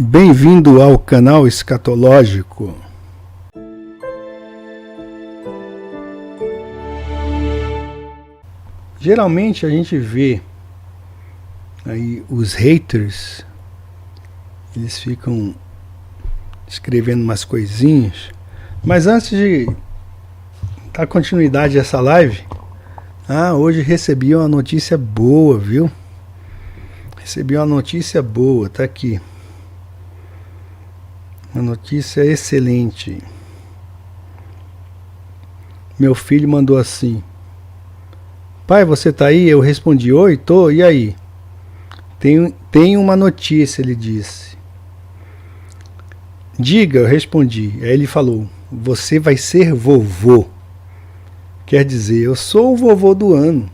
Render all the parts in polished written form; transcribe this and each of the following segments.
Bem-vindo ao canal Escatológico. Geralmente a gente vê aí os haters, eles ficam escrevendo umas coisinhas, mas antes de dar continuidade a essa live, hoje recebi uma notícia boa, viu? Recebi uma notícia boa, tá aqui. Uma notícia excelente. Meu filho mandou assim: pai, você tá aí? Eu respondi: oi, tô, e aí? Tem uma notícia, ele disse. Diga, eu respondi. Aí ele falou: você vai ser vovô. Quer dizer, eu sou o vovô do ano.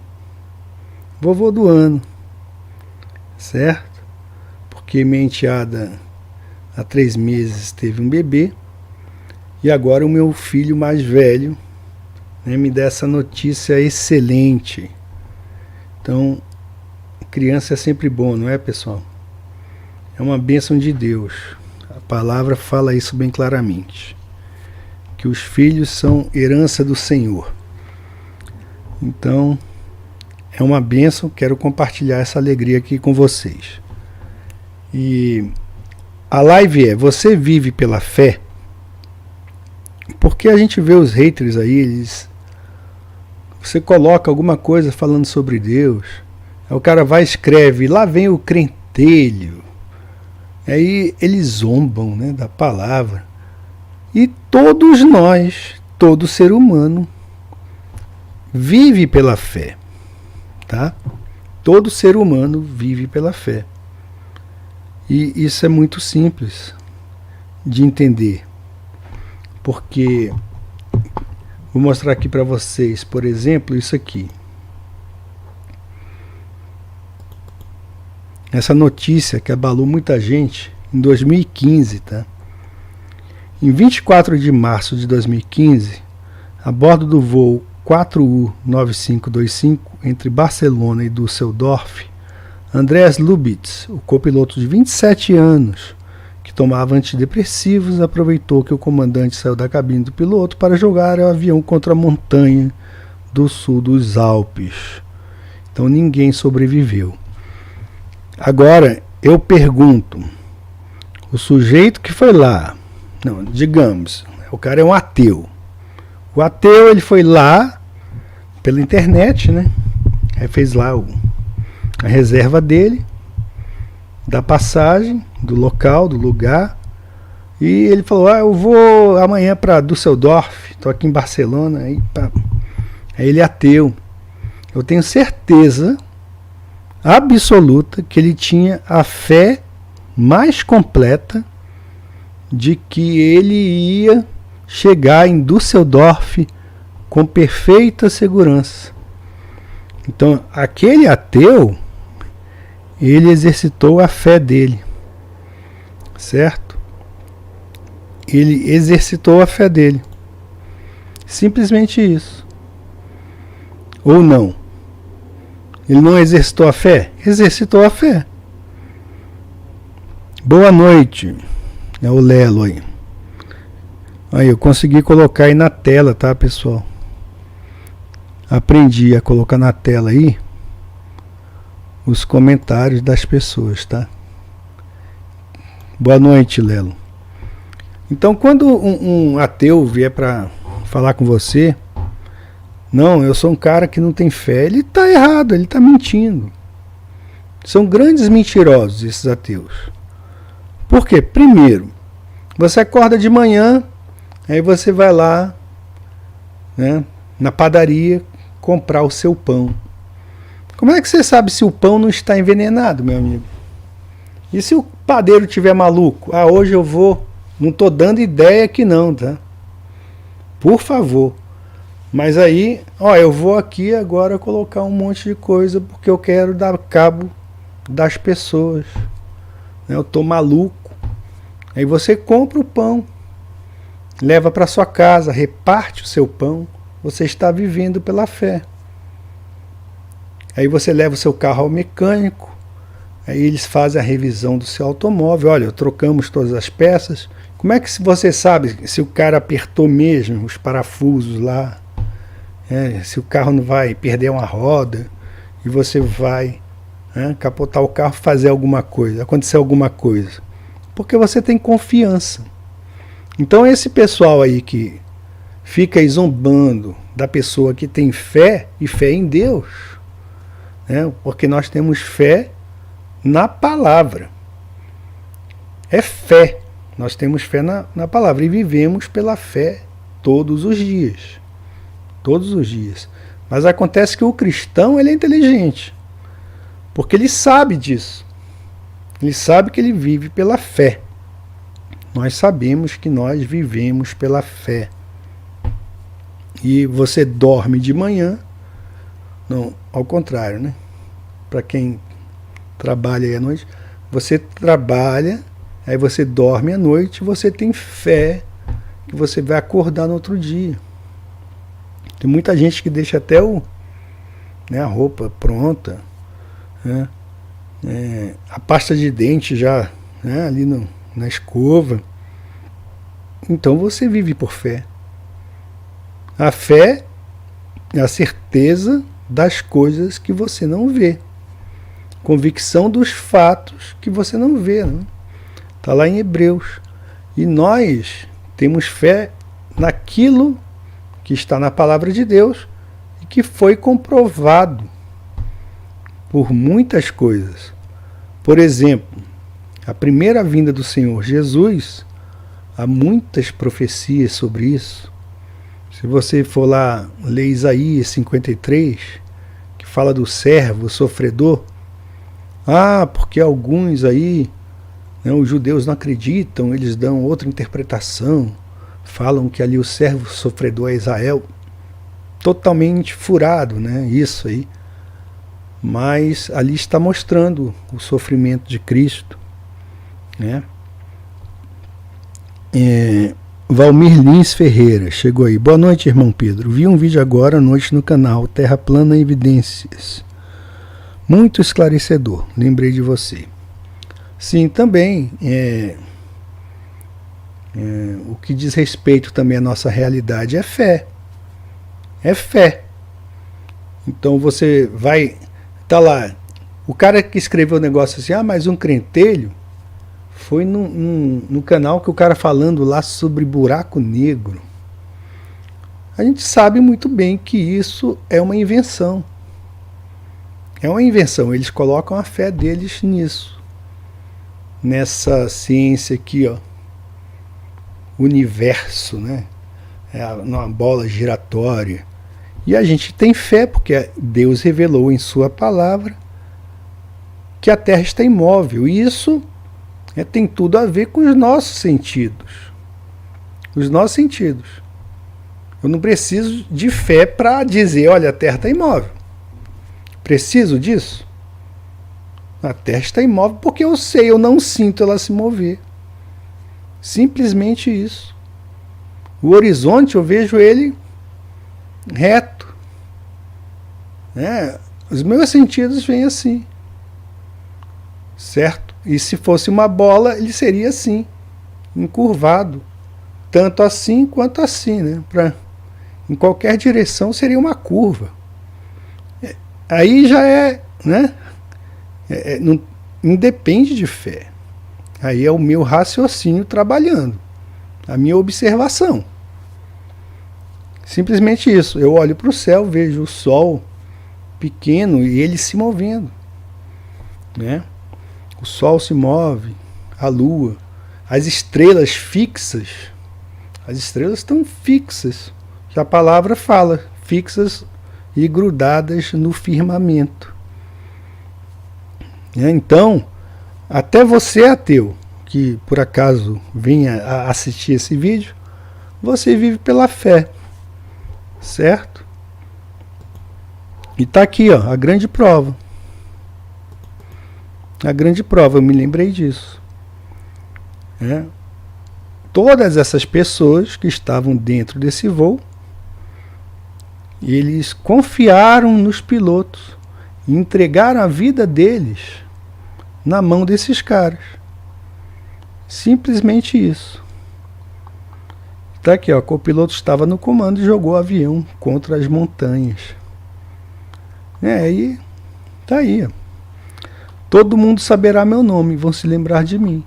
Vovô do ano. Certo? Porque minha enteada há 3 meses teve um bebê. E agora o meu filho mais velho, né, me dá essa notícia excelente. Então, criança é sempre bom, não é, pessoal? É uma bênção de Deus. A palavra fala isso bem claramente. Que os filhos são herança do Senhor. Então, é uma bênção. Quero compartilhar essa alegria aqui com vocês. E a live é: você vive pela fé? Porque a gente vê os haters aí, você coloca alguma coisa falando sobre Deus, aí o cara vai e escreve, lá vem o crentelho. Aí eles zombam, né, da palavra. E todos nós, todo ser humano, vive pela fé. Tá? Todo ser humano vive pela fé. E isso é muito simples de entender. Porque vou mostrar aqui para vocês, por exemplo, isso aqui. Essa notícia que abalou muita gente em 2015, tá? Em 24 de março de 2015, a bordo do voo 4U9525 entre Barcelona e Düsseldorf, Andreas Lubitz, o copiloto de 27 anos, que tomava antidepressivos, aproveitou que o comandante saiu da cabine do piloto para jogar o avião contra a montanha do sul dos Alpes. Então ninguém sobreviveu. Agora, eu pergunto, o sujeito que foi lá, digamos, o cara é um ateu. O ateu, ele foi lá pela internet, né? Aí fez lá a reserva dele, da passagem, do local, do lugar. E ele falou: eu vou amanhã para Düsseldorf, estou aqui em Barcelona. Aí ele é ateu. Eu tenho certeza absoluta que ele tinha a fé mais completa de que ele ia chegar em Düsseldorf com perfeita segurança. Então, aquele ateu, ele exercitou a fé dele, certo? Ele exercitou a fé dele. Simplesmente isso. Ou não? Ele não exercitou a fé? Exercitou a fé. Boa noite. É o Lelo aí. Aí, eu consegui colocar aí na tela, tá, pessoal? Aprendi a colocar na tela aí os comentários das pessoas, tá? Boa noite, Lelo. Então, quando um ateu vier para falar com você, não, eu sou um cara que não tem fé, ele está errado, ele está mentindo. São grandes mentirosos esses ateus. Por quê? Primeiro, você acorda de manhã, aí você vai lá, né, na padaria comprar o seu pão. Como é que você sabe se o pão não está envenenado, meu amigo? E se o padeiro estiver maluco? Hoje eu vou... Não estou dando ideia aqui não, tá? Por favor. Mas aí, eu vou aqui agora colocar um monte de coisa porque eu quero dar cabo das pessoas. Eu estou maluco. Aí você compra o pão, leva para sua casa, reparte o seu pão. Você está vivendo pela fé. Aí você leva o seu carro ao mecânico, Aí eles fazem a revisão do seu automóvel. Olha, trocamos todas as peças. Como é que você sabe se o cara apertou mesmo os parafusos lá? Se o carro não vai perder uma roda e você vai capotar o carro, fazer alguma coisa, acontecer alguma coisa. Porque você tem confiança. Então esse pessoal aí que fica aí zombando da pessoa que tem fé e fé em Deus, porque nós temos fé na palavra. É fé. Nós temos fé na palavra e vivemos pela fé todos os dias. Todos os dias. Mas acontece que o cristão ele é inteligente. Porque ele sabe disso. Ele sabe que ele vive pela fé. Nós sabemos que nós vivemos pela fé. E você dorme de manhã. Não, ao contrário, né? Para quem trabalha aí à noite, você trabalha, aí você dorme à noite, você tem fé que você vai acordar no outro dia. Tem muita gente que deixa até a roupa pronta, a pasta de dente já ali na escova. Então você vive por fé. A fé é a certeza das coisas que você não vê. Convicção dos fatos que você não vê. Está lá em Hebreus. E nós temos fé naquilo que está na palavra de Deus e que foi comprovado por muitas coisas. Por exemplo, a primeira vinda do Senhor Jesus, há muitas profecias sobre isso. Se você for lá ler Isaías 53, que fala do servo sofredor, porque alguns aí, os judeus não acreditam, eles dão outra interpretação, falam que ali o servo sofredor é Israel. Totalmente furado, isso aí. Mas ali está mostrando o sofrimento de Cristo. Valmir Lins Ferreira chegou aí. Boa noite, irmão Pedro. Vi um vídeo agora à noite no canal Terra Plana Evidências. Muito esclarecedor. Lembrei de você. Sim, também o que diz respeito também à nossa realidade é fé. É fé. Então você vai... Tá lá, o cara que escreveu o negócio assim, mas um crentelho, foi no canal que o cara falando lá sobre buraco negro. A gente sabe muito bem que isso é uma invenção. É uma invenção, eles colocam a fé deles nisso. Nessa ciência aqui, universo, numa bola giratória. E a gente tem fé, porque Deus revelou em sua palavra que a Terra está imóvel. E isso tem tudo a ver com os nossos sentidos. Os nossos sentidos. Eu não preciso de fé para dizer, olha, a Terra está imóvel. Preciso disso? A Terra está imóvel porque eu sei, eu não sinto ela se mover. Simplesmente isso. O horizonte, eu vejo ele reto. Os meus sentidos vêm assim. Certo? E se fosse uma bola, ele seria assim, encurvado. Tanto assim quanto assim. Em qualquer direção seria uma curva. Aí já não independe de fé. Aí é o meu raciocínio trabalhando. A minha observação. Simplesmente isso. Eu olho para o céu, vejo o sol pequeno e ele se movendo. O sol se move, a lua, as estrelas fixas. As estrelas estão fixas. Que a palavra fala, fixas e grudadas no firmamento. Então, até você ateu, que por acaso venha a assistir esse vídeo, você vive pela fé. Certo? E está aqui, a grande prova. A grande prova, eu me lembrei disso. Todas essas pessoas que estavam dentro desse voo, eles confiaram nos pilotos e entregaram a vida deles na mão desses caras. Simplesmente isso. Tá aqui, ó, o copiloto estava no comando e jogou o avião contra as montanhas. E tá aí, ó. Todo mundo saberá meu nome, vão se lembrar de mim.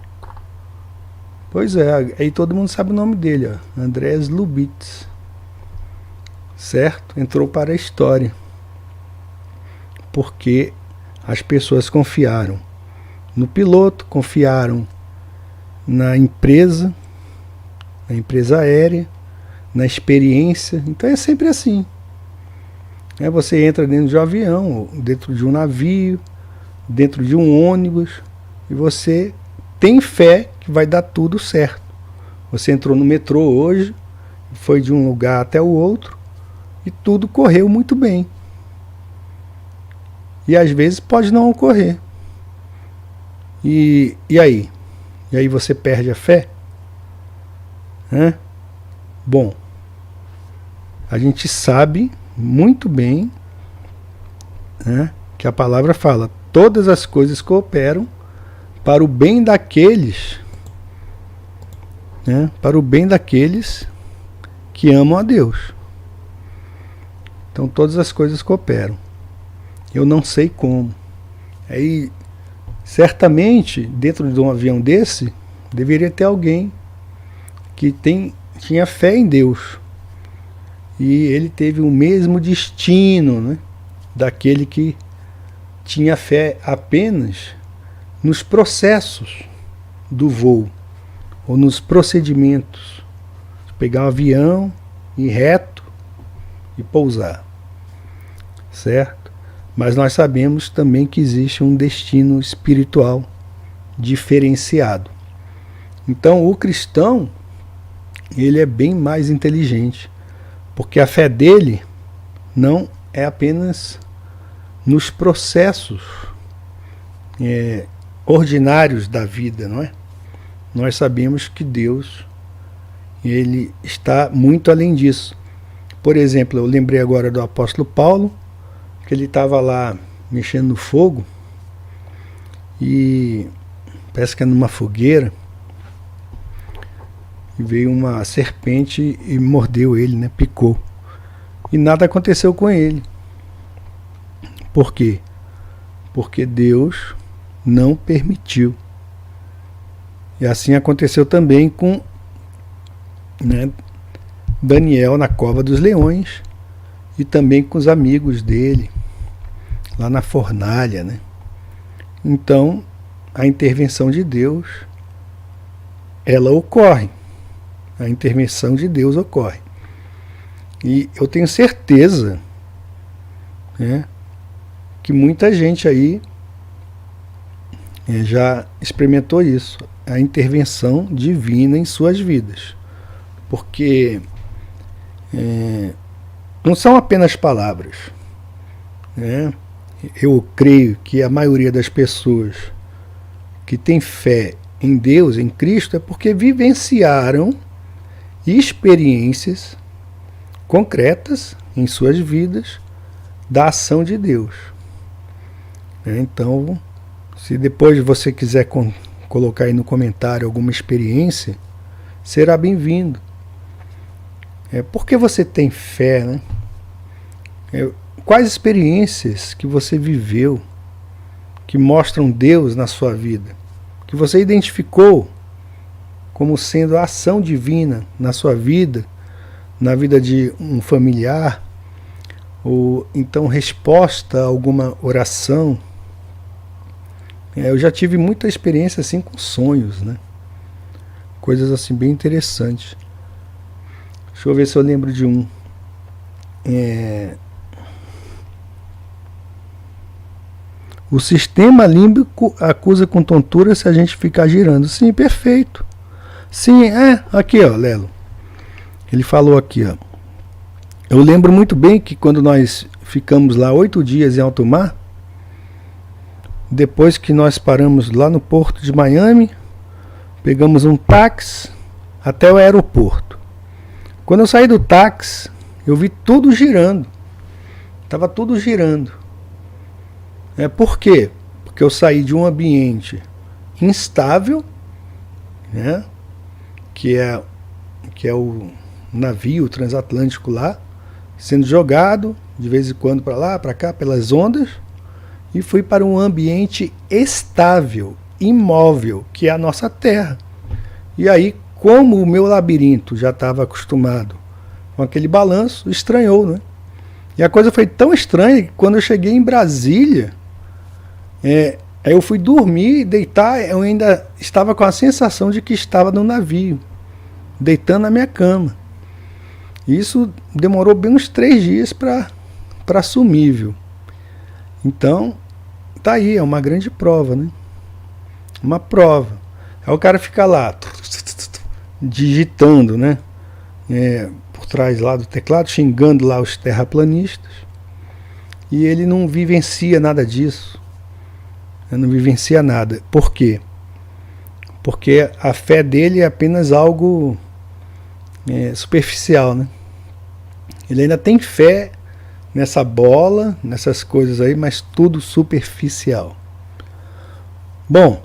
Pois é, aí todo mundo sabe o nome dele, ó, Andrés Lubitz. Certo? Entrou para a história. Porque as pessoas confiaram no piloto, confiaram na empresa aérea, na experiência. Então é sempre assim. Você entra dentro de um avião, dentro de um navio, dentro de um ônibus, e você tem fé que vai dar tudo certo. Você entrou no metrô hoje, foi de um lugar até o outro, e tudo correu muito bem. E às vezes pode não ocorrer. E aí? E aí você perde a fé? Bom, a gente sabe muito bem, que a palavra fala: todas as coisas cooperam para o bem daqueles, para o bem daqueles que amam a Deus. Então todas as coisas cooperam. Eu não sei como. Aí, certamente, dentro de um avião desse, deveria ter alguém que tinha fé em Deus. E ele teve o mesmo destino, daquele que tinha fé apenas nos processos do voo, ou nos procedimentos. Pegar um avião, ir reto e pousar. Certo? Mas nós sabemos também que existe um destino espiritual diferenciado. Então o cristão, ele é bem mais inteligente, porque a fé dele não é apenas nos processos ordinários da vida, não é? Nós sabemos que Deus, ele está muito além disso. Por exemplo, eu lembrei agora do apóstolo Paulo, que ele estava lá mexendo no fogo, e parece que é numa fogueira, e veio uma serpente e mordeu ele, picou. E nada aconteceu com ele. Por quê? Porque Deus não permitiu. E assim aconteceu também com Daniel na cova dos leões, e também com os amigos dele lá na fornalha, Então a intervenção de Deus, ela ocorre. A intervenção de Deus ocorre. E eu tenho certeza, que muita gente aí já experimentou isso, a intervenção divina em suas vidas. Porque não são apenas palavras. Eu creio que a maioria das pessoas que tem fé em Deus, em Cristo, é porque vivenciaram experiências concretas em suas vidas da ação de Deus. Então, se depois você quiser colocar aí no comentário alguma experiência, será bem-vindo. Porque você tem fé, quais experiências que você viveu que mostram Deus na sua vida, que você identificou como sendo a ação divina na sua vida, na vida de um familiar, ou então resposta a alguma oração. Eu já tive muita experiência assim com sonhos, coisas assim bem interessantes. Deixa eu ver se eu lembro de um. O sistema límbico acusa com tontura se a gente ficar girando. Sim, perfeito. Sim, aqui, ó, Lelo. Ele falou aqui, ó. Eu lembro muito bem que quando nós ficamos lá 8 dias em alto mar, depois que nós paramos lá no porto de Miami, pegamos um táxi até o aeroporto. Quando eu saí do táxi, eu vi tudo girando. Estava tudo girando. Por quê? porque eu saí de um ambiente instável, né, que é o navio transatlântico lá, sendo jogado de vez em quando para lá, para cá, pelas ondas, e fui para um ambiente estável, imóvel, que é a nossa Terra. E aí, como o meu labirinto já estava acostumado com aquele balanço, estranhou, né? E a coisa foi tão estranha que quando eu cheguei em Brasília, aí eu fui dormir, deitar, eu ainda estava com a sensação de que estava no navio, deitando na minha cama. E isso demorou bem uns 3 dias para sumir, viu? Então, tá aí, é uma grande prova, né? Uma prova. Aí o cara fica lá, digitando, né? Por trás lá do teclado, xingando lá os terraplanistas. E ele não vivencia nada disso. Ele não vivencia nada. Por quê? Porque a fé dele é apenas algo superficial, né? Ele ainda tem fé nessa bola, nessas coisas aí, mas tudo superficial. Bom,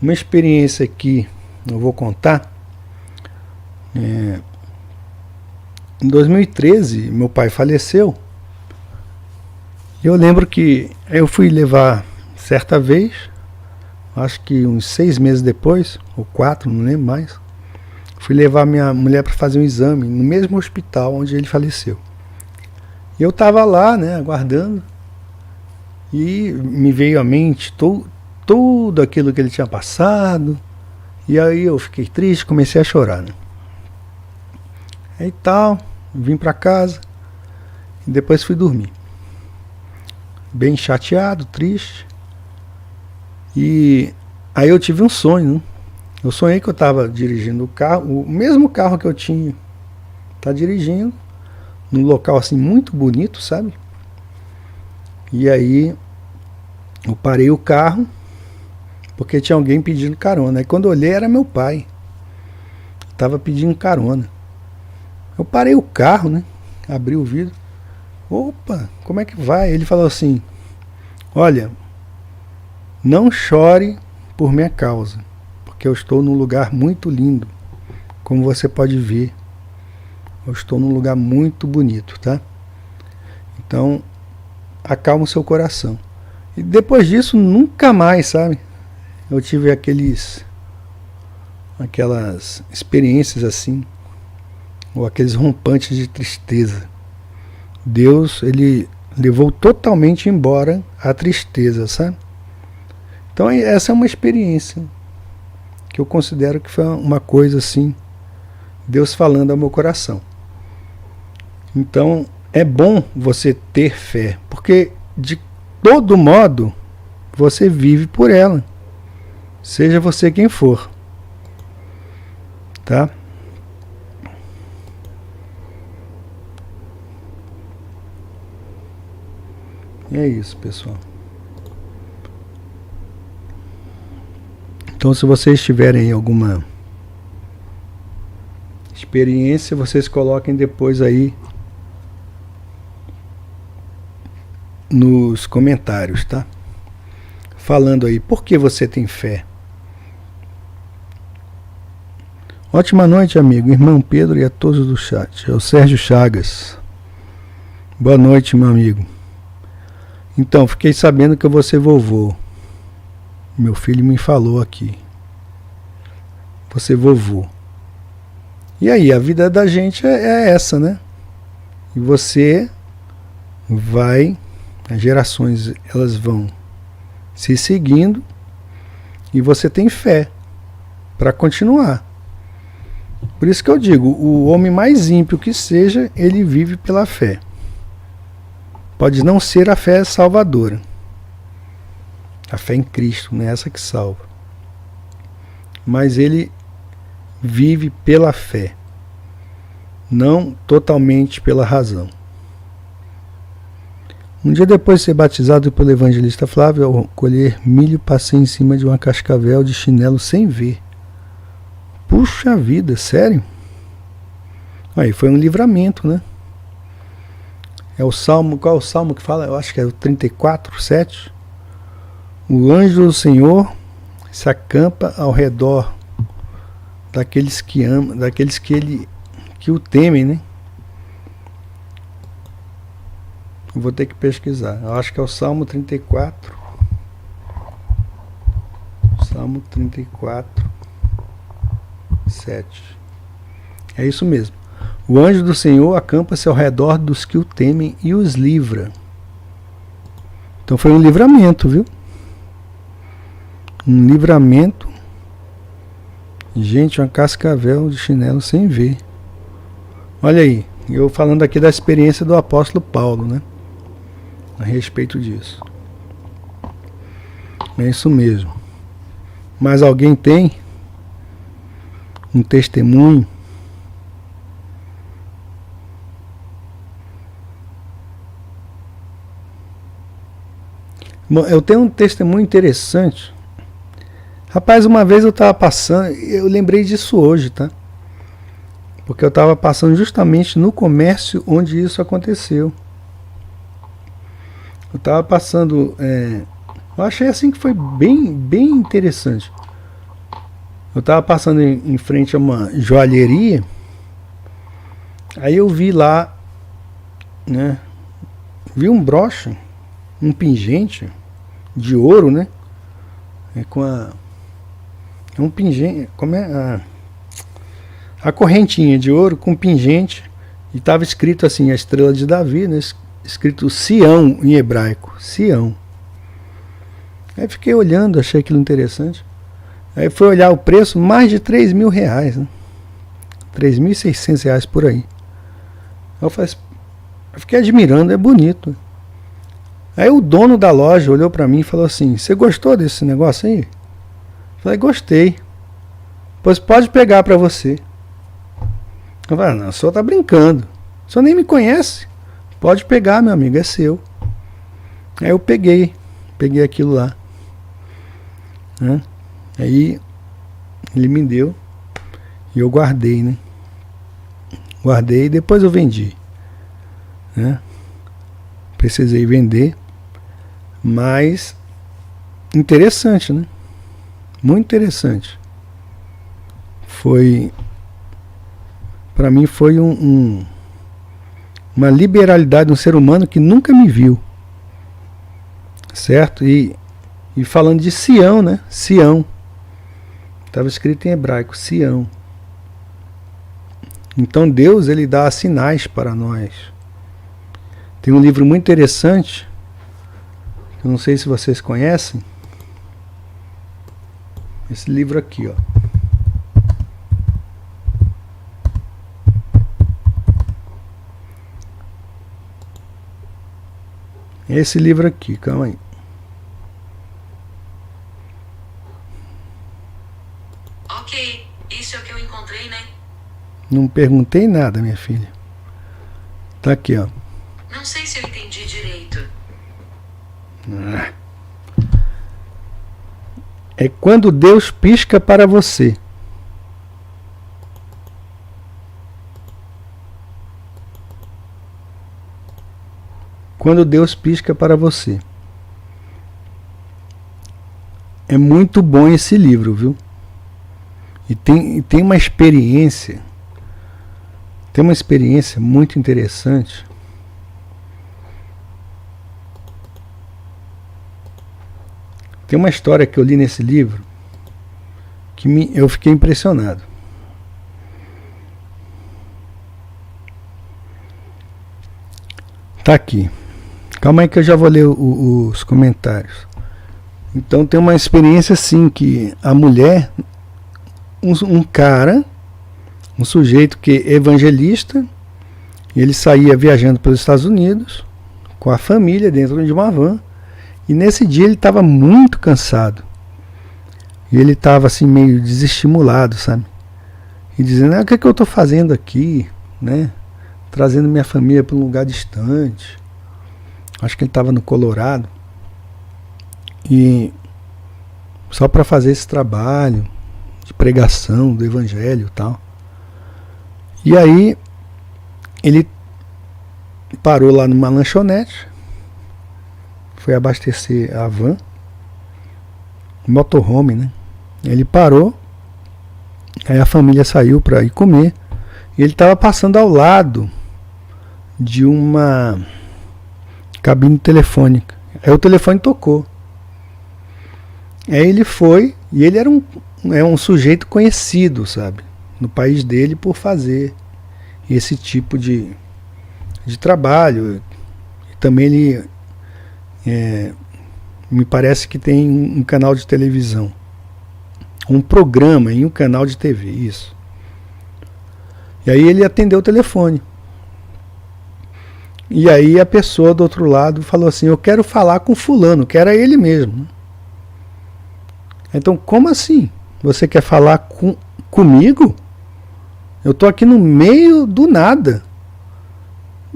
uma experiência que eu vou contar. Em 2013, meu pai faleceu. E eu lembro que eu fui levar certa vez, acho que uns 6 meses depois, ou 4, não lembro mais, fui levar minha mulher para fazer um exame no mesmo hospital onde ele faleceu. E eu estava lá, né, aguardando, e me veio à mente tudo aquilo que ele tinha passado, e aí eu fiquei triste, comecei a chorar, né? Aí tal, vim para casa, e depois fui dormir. Bem chateado, triste. E aí eu tive um sonho, né? Eu sonhei que eu estava dirigindo o carro, o mesmo carro que eu tinha, tá dirigindo, num local assim muito bonito, sabe? E aí eu parei o carro, porque tinha alguém pedindo carona. Aí quando eu olhei era meu pai, estava pedindo carona. Eu parei o carro, né? Abri o vidro. Opa, como é que vai? Ele falou assim: olha, não chore por minha causa, porque eu estou num lugar muito lindo, como você pode ver. Eu estou num lugar muito bonito, tá? Então, acalma o seu coração. E depois disso, nunca mais, sabe? Eu tive aquelas experiências assim, ou aqueles rompantes de tristeza. Deus, ele levou totalmente embora a tristeza, sabe? Então essa é uma experiência que eu considero que foi uma coisa assim, Deus falando ao meu coração. Então é bom você ter fé, porque de todo modo você vive por ela, seja você quem for, tá? É isso, pessoal. Então, se vocês tiverem alguma experiência, vocês coloquem depois aí nos comentários, tá? Falando aí, por que você tem fé? Ótima noite, amigo, irmão Pedro e a todos do chat. É o Sérgio Chagas. Boa noite, meu amigo. Então, fiquei sabendo que eu vou ser vovô. Meu filho me falou aqui. Vou ser vovô. E aí, a vida da gente é essa, né? E você vai, as gerações, elas vão se seguindo e você tem fé para continuar. Por isso que eu digo, o homem mais ímpio que seja, ele vive pela fé. Pode não ser a fé salvadora. A fé em Cristo, não é essa que salva. Mas ele vive pela fé, não totalmente pela razão. Um dia depois de ser batizado pelo evangelista Flávio, ao colher milho, passei em cima de uma cascavel de chinelo sem ver. Puxa vida, sério? Aí foi um livramento, né? É o Salmo, qual é o Salmo que fala? Eu acho que é o 34, 7. O anjo do Senhor se acampa ao redor daqueles que amam, daqueles que o temem, né? Eu vou ter que pesquisar. Eu acho que é o Salmo 34. Salmo 34, 7. É isso mesmo. O anjo do Senhor acampa-se ao redor dos que o temem e os livra. Então foi um livramento, viu? Um livramento. Gente, uma cascavel de chinelo sem ver. Olha aí, eu falando aqui da experiência do apóstolo Paulo, né? A respeito disso. É isso mesmo. Mas alguém tem um testemunho? Bom, eu tenho um testemunho interessante. Rapaz, uma vez eu estava passando, eu lembrei disso hoje, tá? Porque eu estava passando justamente no comércio onde isso aconteceu. Eu estava passando, eu achei assim que foi bem interessante. Eu estava passando em frente a uma joalheria, aí eu vi lá, né? Vi um broche, um pingente de ouro, né? É um pingente, como é a correntinha de ouro com pingente, e estava escrito assim, a estrela de Davi, né? Escrito Sião em hebraico, Sião. Aí fiquei olhando, achei aquilo interessante. Aí fui olhar o preço, mais de R$3.000, né? R$3.600 por aí. Eu fiquei admirando, é bonito. Aí o dono da loja olhou para mim e falou assim: você gostou desse negócio aí? Eu falei: gostei. Pois pode pegar para você. Eu falei: não, o senhor tá brincando. O senhor nem me conhece. Pode pegar, meu amigo, é seu. Aí eu peguei aquilo lá, né? Aí ele me deu e eu guardei, né? Guardei e depois eu vendi, né? Precisei vender, mas interessante, né? Muito interessante. Para mim foi uma liberalidade de um ser humano que nunca me viu, certo? E falando de Sião, né? Sião. Estava escrito em hebraico, Sião. Então Deus, ele dá sinais para nós. Tem um livro muito interessante, eu não sei se vocês conhecem. Esse livro aqui, ó. Esse livro aqui, calma aí. Ok, isso é o que eu encontrei, né? Não perguntei nada, minha filha. Tá aqui, ó. Não sei se eu entendi direito. É quando Deus pisca para você. Quando Deus pisca para você. É muito bom esse livro, viu? E tem uma experiência. Tem uma experiência muito interessante. Tem uma história que eu li nesse livro que eu fiquei impressionado. Tá aqui. Calma aí que eu já vou ler os comentários. Então tem uma experiência assim que a mulher, um cara, um sujeito que é evangelista, ele saía viajando pelos Estados Unidos com a família dentro de uma van, e nesse dia ele estava muito cansado. E ele estava assim meio desestimulado, sabe? E dizendo: o que é que eu estou fazendo aqui, né? Trazendo minha família para um lugar distante. Acho que ele estava no Colorado. E só para fazer esse trabalho de pregação do evangelho e tal. E aí ele parou lá numa lanchonete, foi abastecer a van, motorhome, né? Ele parou, aí a família saiu para ir comer, e ele estava passando ao lado de uma cabine telefônica. Aí o telefone tocou. Aí ele foi, e ele era um sujeito conhecido, sabe, no país dele por fazer esse tipo de trabalho. E também ele me parece que tem um canal de televisão, um programa em um canal de TV, isso. E aí ele atendeu o telefone. E aí a pessoa do outro lado falou assim: eu quero falar com fulano, que era ele mesmo. Então, como assim? Você quer falar comigo? Eu estou aqui no meio do nada.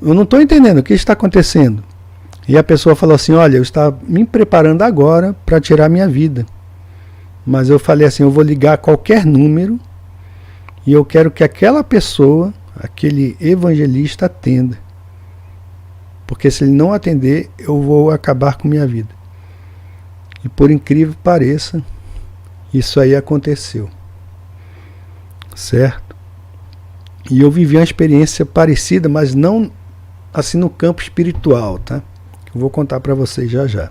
Eu não estou entendendo o que está acontecendo. E a pessoa falou assim: olha, eu estava me preparando agora para tirar minha vida. Mas eu falei assim: eu vou ligar a qualquer número e eu quero que aquela pessoa, aquele evangelista, atenda. Porque se ele não atender, eu vou acabar com minha vida. E por incrível que pareça, isso aí aconteceu. Certo? E eu vivi uma experiência parecida, mas não assim no campo espiritual, tá? Eu vou contar para vocês já já.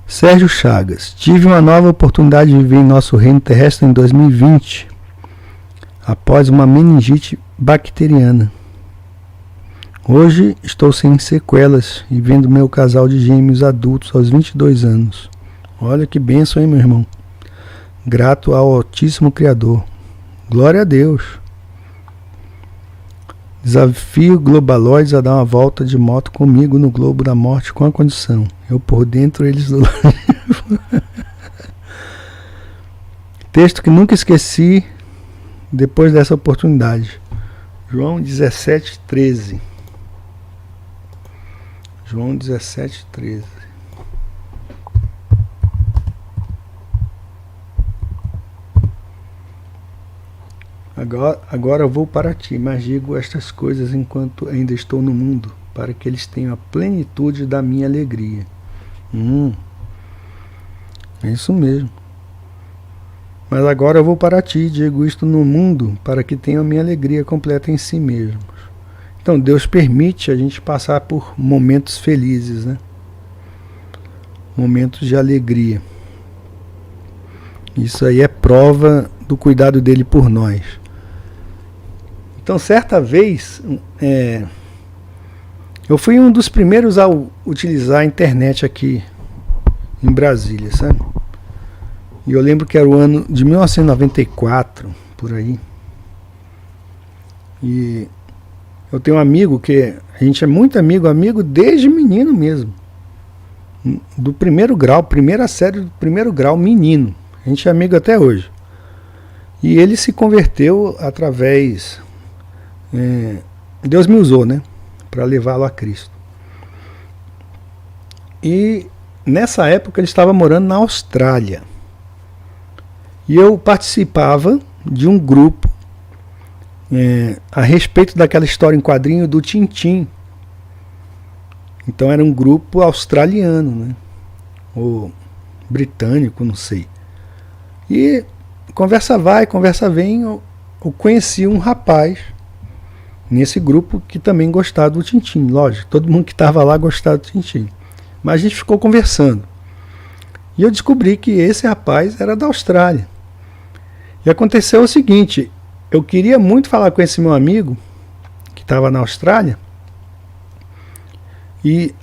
Sérgio Chagas: tive uma nova oportunidade de viver em nosso reino terrestre em 2020, após uma meningite bacteriana. Hoje estou sem sequelas e vendo meu casal de gêmeos adultos aos 22 anos. Olha que bênção, hein, meu irmão? Grato ao Altíssimo Criador. Glória a Deus. Desafio Globaloides a dar uma volta de moto comigo no globo da morte com a condição: eu por dentro, eles do lado. Texto que nunca esqueci depois dessa oportunidade. João 17:13. João 17:13. Agora eu vou para ti, mas digo estas coisas enquanto ainda estou no mundo, para que eles tenham a plenitude da minha alegria. É isso mesmo. Mas agora eu vou para ti, digo isto no mundo, para que tenham a minha alegria completa em si mesmos. Então Deus permite a gente passar por momentos felizes, né? Momentos de alegria. Isso aí é prova do cuidado dele por nós. Então, certa vez, eu fui um dos primeiros a utilizar a internet aqui em Brasília, sabe? E eu lembro que era o ano de 1994, por aí. E eu tenho um amigo que a gente é muito amigo desde menino mesmo. Do primeiro grau, primeira série do primeiro grau, menino. A gente é amigo até hoje. E ele se converteu através... Deus me usou, né? Para levá-lo a Cristo. E nessa época ele estava morando na Austrália. E eu participava de um grupo a respeito daquela história em quadrinho do Tintim. Então era um grupo australiano, né? Ou britânico, não sei. E conversa vai, conversa vem, eu conheci um rapaz nesse grupo que também gostava do Tintim. Lógico, todo mundo que estava lá gostava do Tintim. Mas a gente ficou conversando. E eu descobri que esse rapaz era da Austrália. E aconteceu o seguinte: eu queria muito falar com esse meu amigo que estava na Austrália, e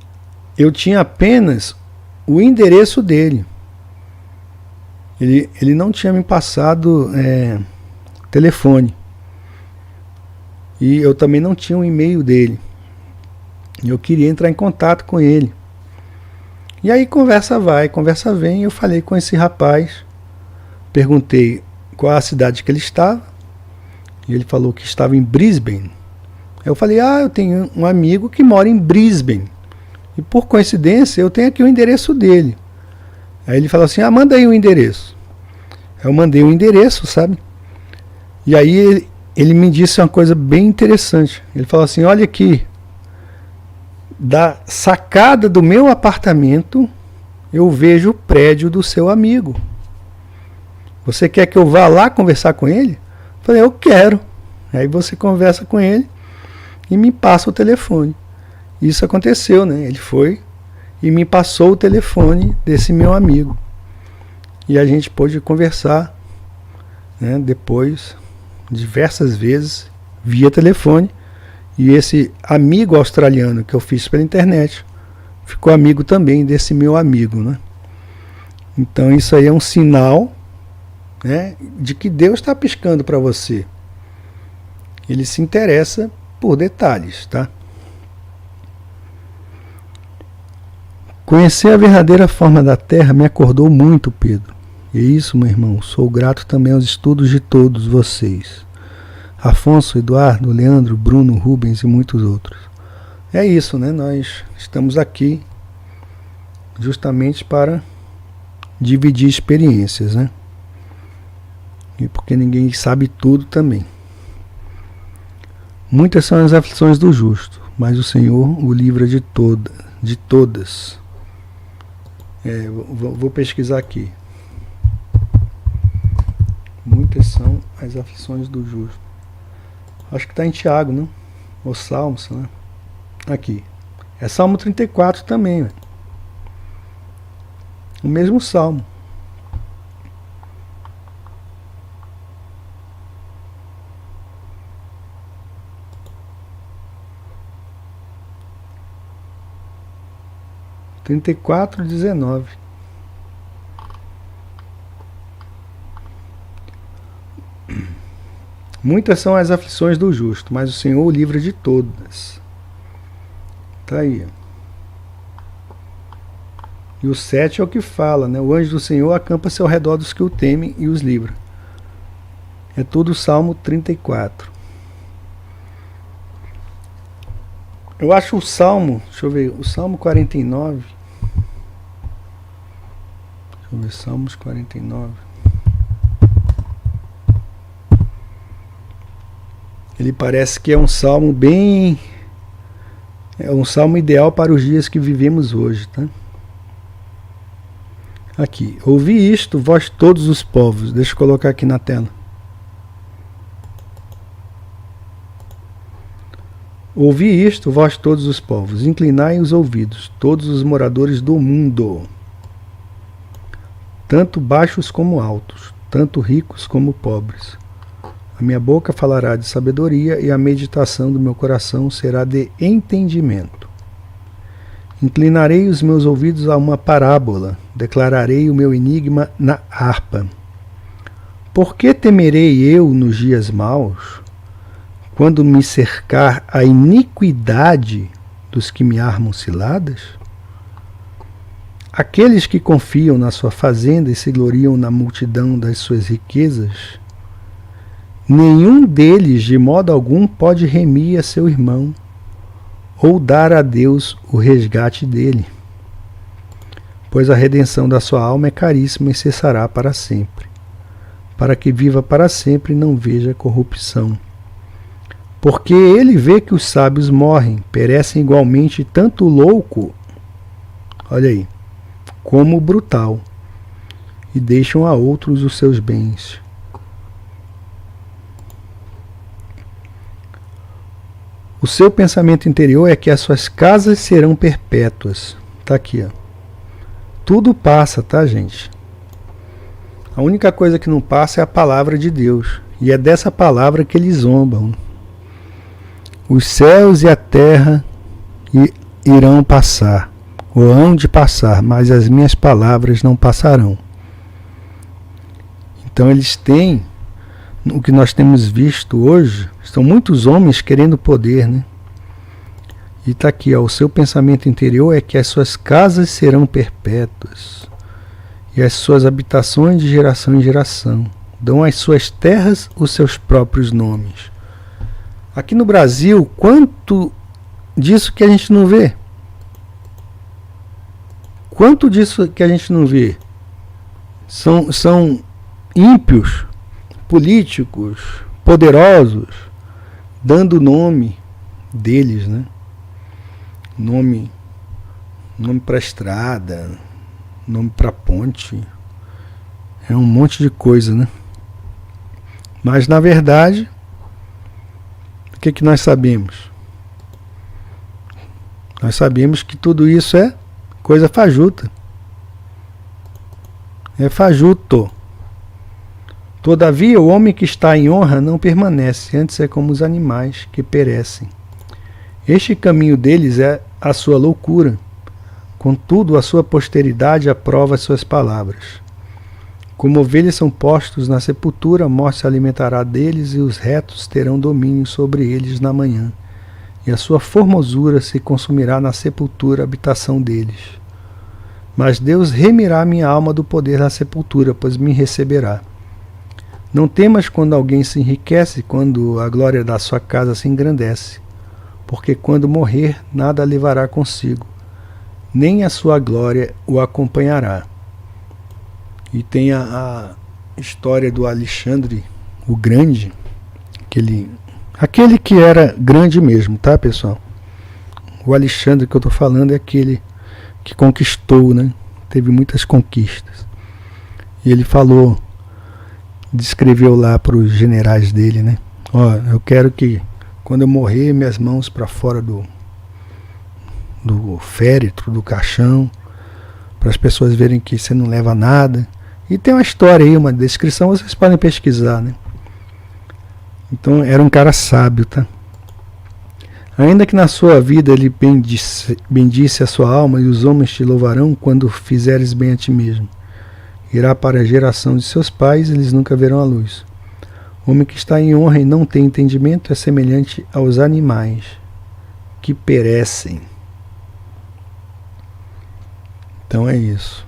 eu tinha apenas o endereço dele. Ele não tinha me passado telefone. E eu também não tinha o e-mail dele. E eu queria entrar em contato com ele. E aí conversa vai, conversa vem. Eu falei com esse rapaz, perguntei qual a cidade que ele estava. E ele falou que estava em Brisbane. Eu falei: eu tenho um amigo que mora em Brisbane. E por coincidência eu tenho aqui o endereço dele. Aí ele falou assim: manda aí o endereço. Eu mandei o endereço, sabe? E aí ele me disse uma coisa bem interessante. Ele falou assim: olha aqui, da sacada do meu apartamento eu vejo o prédio do seu amigo. Você quer que eu vá lá conversar com ele? Eu falei, eu quero. Aí você conversa com ele e me passa o telefone. Isso aconteceu, né? Ele foi e me passou o telefone desse meu amigo. E a gente pôde conversar, né, depois, diversas vezes, via telefone. E esse amigo australiano que eu fiz pela internet ficou amigo também desse meu amigo, né? Então isso aí é um sinal, né, de que Deus está piscando para você. Ele se interessa por detalhes, tá? Conhecer a verdadeira forma da Terra me acordou muito, Pedro. E isso, meu irmão, sou grato também aos estudos de todos vocês. Afonso, Eduardo, Leandro, Bruno, Rubens e muitos outros. É isso, né? Nós estamos aqui justamente para dividir experiências, né? E porque ninguém sabe tudo também. Muitas são as aflições do justo, mas o Senhor o livra de todas. Vou pesquisar aqui. Muitas são as aflições do justo. Acho que está em Tiago, não? Ou Salmos, né? Aqui. É Salmo 34 também, né? O mesmo Salmo. Trinta e quatro, 19. Muitas são as aflições do justo, mas o Senhor o livra de todas. Tá aí. E o 7 é o que fala, né? O anjo do Senhor acampa-se ao redor dos que o temem e os livra. É tudo Salmo 34. Eu acho o Salmo, deixa eu ver, o Salmo 49. Deixa eu ver, Salmos 49. Ele parece que é um salmo bem... É um salmo ideal para os dias que vivemos hoje, tá? Aqui. Ouvi isto, vós todos os povos. Deixa eu colocar aqui na tela. Ouvi isto, vós todos os povos. Inclinai os ouvidos, todos os moradores do mundo. Tanto baixos como altos, tanto ricos como pobres. A minha boca falará de sabedoria e a meditação do meu coração será de entendimento. Inclinarei os meus ouvidos a uma parábola, declararei o meu enigma na harpa. Por que temerei eu nos dias maus, quando me cercar a iniquidade dos que me armam ciladas? Aqueles que confiam na sua fazenda e se gloriam na multidão das suas riquezas, nenhum deles de modo algum pode remir a seu irmão ou dar a Deus o resgate dele, pois a redenção da sua alma é caríssima e cessará para sempre, para que viva para sempre e não veja corrupção. Porque ele vê que os sábios morrem, perecem igualmente tanto o louco, olha aí, como o brutal, e deixam a outros os seus bens. O seu pensamento interior é que as suas casas serão perpétuas. Tá aqui, ó. Tudo passa, tá, gente? A única coisa que não passa é a palavra de Deus. E é dessa palavra que eles zombam. Os céus e a terra irão passar, ou hão de passar, mas as minhas palavras não passarão. Então eles têm... O que nós temos visto hoje, estão muitos homens querendo poder, né? E está aqui, ó, o seu pensamento interior é que as suas casas serão perpétuas e as suas habitações de geração em geração. Dão às suas terras os seus próprios nomes. Aqui no Brasil, quanto disso que a gente não vê? Quanto disso que a gente não vê? São ímpios, políticos, poderosos, dando o nome deles, né? Nome para estrada, nome para ponte, é um monte de coisa, né? Mas na verdade, o que nós sabemos? Nós sabemos que tudo isso é coisa fajuta. É fajuto. Todavia, o homem que está em honra não permanece, antes é como os animais que perecem. Este caminho deles é a sua loucura. Contudo, a sua posteridade aprova as suas palavras. Como ovelhas são postos na sepultura, a morte se alimentará deles e os retos terão domínio sobre eles na manhã. E a sua formosura se consumirá na sepultura, habitação deles. Mas Deus remirá minha alma do poder da sepultura, pois me receberá. Não temas quando alguém se enriquece, quando a glória da sua casa se engrandece, porque quando morrer, nada levará consigo, nem a sua glória o acompanhará. E tem a história do Alexandre o Grande, aquele que era grande mesmo, tá, pessoal? O Alexandre que eu estou falando é aquele que conquistou, né? Teve muitas conquistas. E ele falou, descreveu lá para os generais dele, né? Ó, eu quero que quando eu morrer, minhas mãos para fora do féretro, do caixão, para as pessoas verem que você não leva nada. E tem uma história aí, uma descrição, vocês podem pesquisar, né? Então era um cara sábio, tá? Ainda que na sua vida ele bendisse a sua alma, e os homens te louvarão quando fizeres bem a ti mesmo. Irá para a geração de seus pais, eles nunca verão a luz. O homem que está em honra e não tem entendimento é semelhante aos animais que perecem. Então é isso.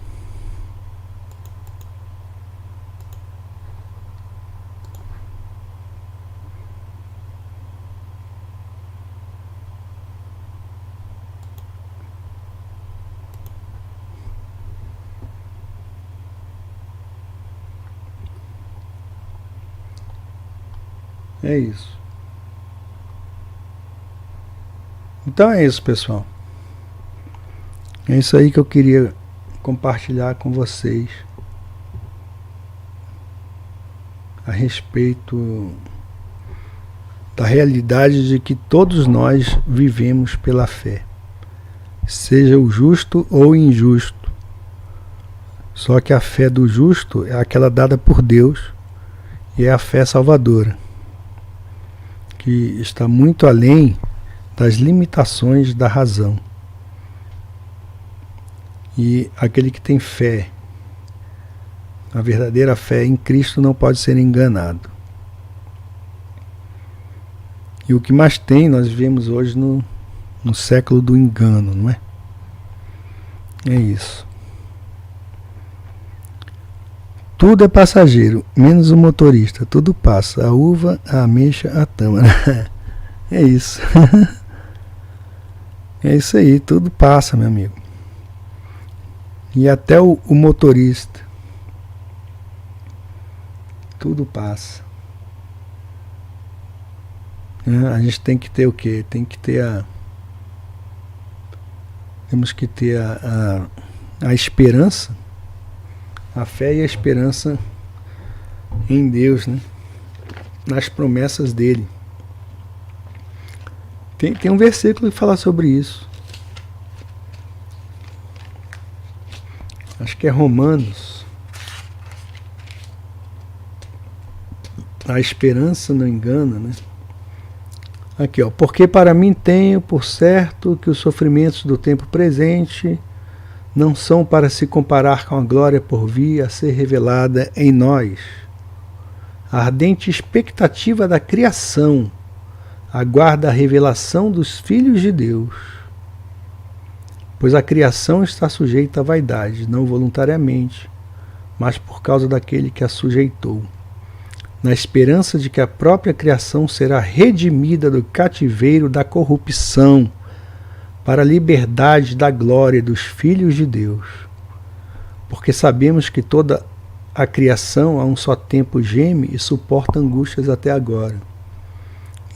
É isso. Então é isso, pessoal. É isso aí que eu queria compartilhar com vocês a respeito da realidade de que todos nós vivemos pela fé, seja o justo ou o injusto. Só que a fé do justo é aquela dada por Deus e é a fé salvadora, que está muito além das limitações da razão. E aquele que tem fé, a verdadeira fé em Cristo, não pode ser enganado. E o que mais tem, nós vivemos hoje no século do engano, não é? É isso. Tudo é passageiro, menos o motorista. Tudo passa. A uva, a ameixa, a tâmara. É isso. É isso aí. Tudo passa, meu amigo. E até o motorista. Tudo passa. A gente tem que ter o quê? Temos que ter a esperança. A fé e a esperança em Deus, né? Nas promessas dele. Tem um versículo que fala sobre isso. Acho que é Romanos. A esperança não engana, né? Aqui, ó. Porque para mim tenho por certo que os sofrimentos do tempo presente não são para se comparar com a glória por vir a ser revelada em nós. A ardente expectativa da criação aguarda a revelação dos filhos de Deus. Pois a criação está sujeita à vaidade, não voluntariamente, mas por causa daquele que a sujeitou, na esperança de que a própria criação será redimida do cativeiro da corrupção, para a liberdade da glória dos filhos de Deus. Porque sabemos que toda a criação a um só tempo geme e suporta angústias até agora.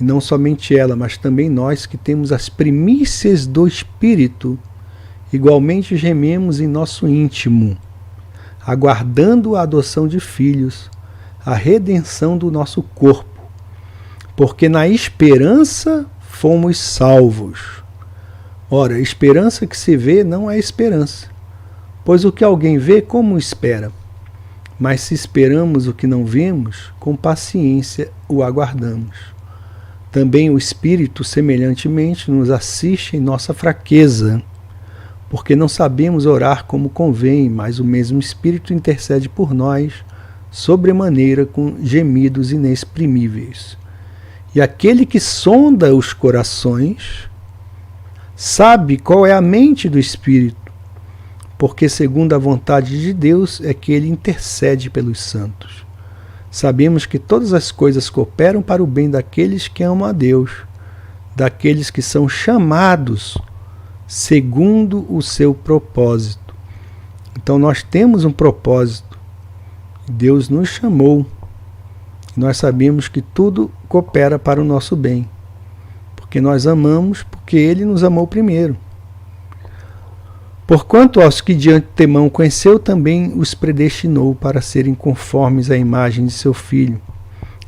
E não somente ela, mas também nós que temos as primícias do Espírito, igualmente gememos em nosso íntimo, aguardando a adoção de filhos, a redenção do nosso corpo, porque na esperança fomos salvos. Ora, esperança que se vê não é esperança, pois o que alguém vê, como espera? Mas se esperamos o que não vemos, com paciência o aguardamos. Também o Espírito, semelhantemente, nos assiste em nossa fraqueza, porque não sabemos orar como convém, mas o mesmo Espírito intercede por nós, sobremaneira com gemidos inexprimíveis. E aquele que sonda os corações sabe qual é a mente do Espírito, porque segundo a vontade de Deus é que ele intercede pelos santos. Sabemos que todas as coisas cooperam para o bem daqueles que amam a Deus, daqueles que são chamados segundo o seu propósito. Então nós temos um propósito. Deus nos chamou. Nós sabemos que tudo coopera para o nosso bem, porque nós amamos, porque Ele nos amou primeiro. Porquanto aos que de antemão conheceu, também os predestinou para serem conformes à imagem de seu Filho,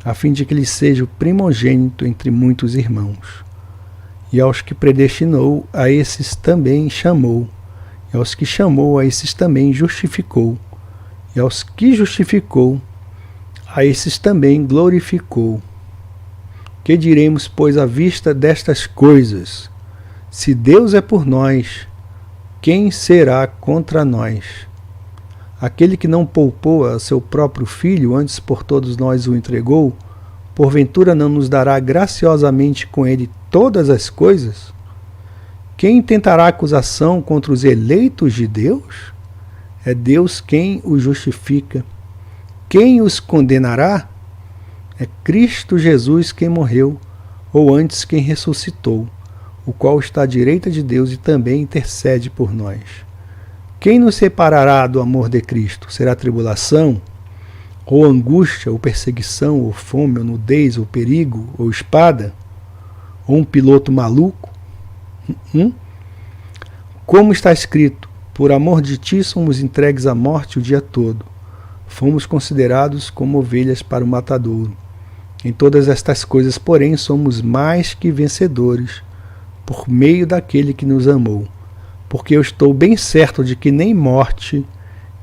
a fim de que ele seja o primogênito entre muitos irmãos. E aos que predestinou, a esses também chamou, e aos que chamou, a esses também justificou, e aos que justificou, a esses também glorificou. Que diremos, pois, à vista destas coisas? Se Deus é por nós, quem será contra nós? Aquele que não poupou a seu próprio Filho, antes por todos nós o entregou, porventura não nos dará graciosamente com ele todas as coisas? Quem tentará acusação contra os eleitos de Deus? É Deus quem os justifica. Quem os condenará? É Cristo Jesus quem morreu, ou antes quem ressuscitou, o qual está à direita de Deus e também intercede por nós. Quem nos separará do amor de Cristo? Será tribulação, ou angústia, ou perseguição, ou fome, ou nudez, ou perigo, ou espada? Ou um piloto maluco? Como está escrito, por amor de ti somos entregues à morte o dia todo. Fomos considerados como ovelhas para o matadouro. Em todas estas coisas, porém, somos mais que vencedores, por meio daquele que nos amou. Porque eu estou bem certo de que nem morte,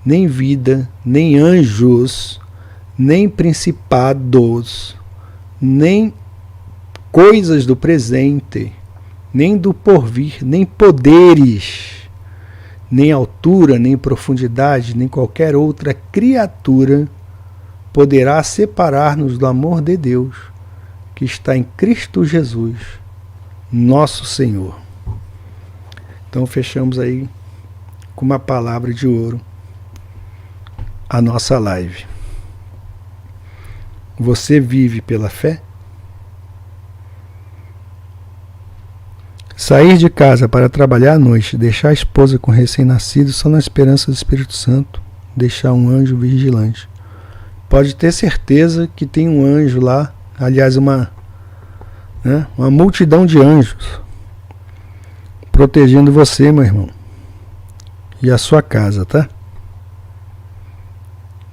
nem vida, nem anjos, nem principados, nem coisas do presente, nem do porvir, nem poderes, nem altura, nem profundidade, nem qualquer outra criatura poderá separar-nos do amor de Deus, que está em Cristo Jesus, nosso Senhor. Então fechamos aí com uma palavra de ouro a nossa live. Você vive pela fé? Sair de casa para trabalhar à noite, deixar a esposa com recém-nascido só na esperança do Espírito Santo, deixar um anjo vigilante. Pode ter certeza que tem um anjo lá, aliás, uma multidão de anjos protegendo você, meu irmão, e a sua casa, tá?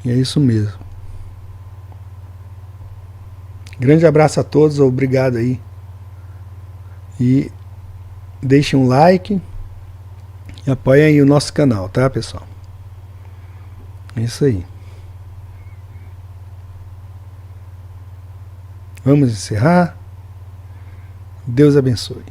E é isso mesmo. Grande abraço a todos, obrigado aí. E deixem um like e apoiem aí o nosso canal, tá, pessoal? É isso aí. Vamos encerrar. Deus abençoe.